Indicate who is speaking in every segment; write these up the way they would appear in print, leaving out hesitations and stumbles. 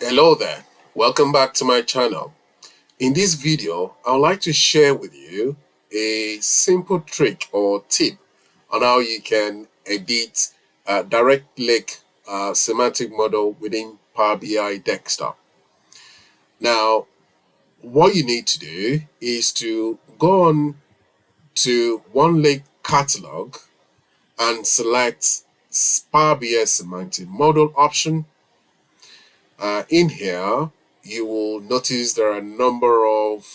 Speaker 1: Hello there, welcome back to my channel. In this video, I would like to share with you a simple trick or tip on how you can edit a direct link semantic model within Power BI desktop. Now, what you need to do is to go on to One Lake catalog and select Power BI semantic model option. In here, you will notice there are a number of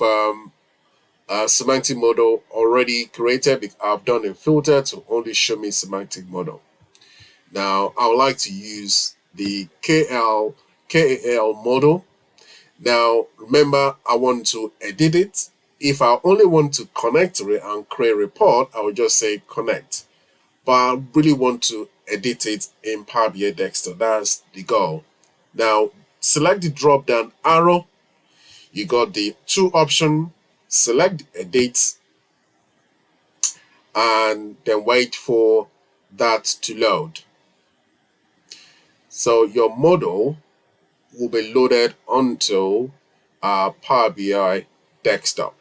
Speaker 1: semantic model already created. I've done a filter to only show me semantic model. Now, I would like to use the KAL model. Now, remember, I want to edit it. If I only want to connect to it and create a report, I will just say connect. But I really want to edit it in Power BI Desktop. That's the goal. Now, select the drop down arrow. You got the two options. Select edit and then wait for that to load. So your model will be loaded onto our Power BI desktop.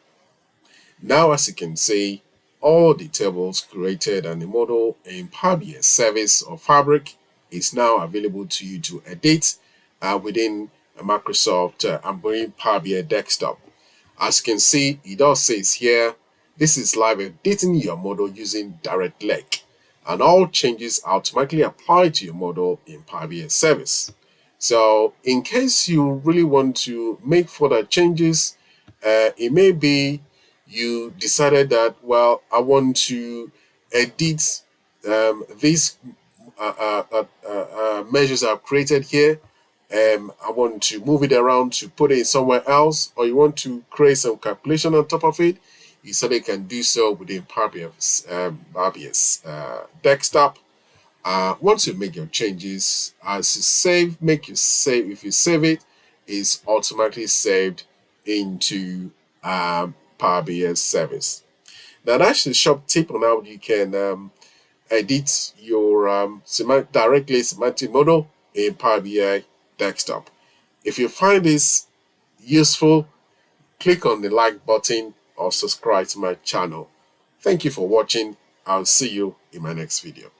Speaker 1: Now, as you can see, all the tables created and the model in Power BI Service or Fabric is now available to you to edit within Microsoft and within Power BI desktop. As you can see, it all says here, this is live editing your model using direct link, and all changes automatically apply to your model in Power BI Service. So in case you really want to make further changes, it may be you decided that, well, I want to edit these measures I've created here. I want to move it around to put it somewhere else, or you want to create some calculation on top of it, you certainly can do so within Power BI desktop. Once you make your changes, as you save, if you save it, it's automatically saved into Power BI service. Now, that's the short tip on how you can edit your directly semantic model in Power BI desktop. If you find this useful, click on the like button or subscribe to my channel. Thank you for watching. I'll see you in my next video.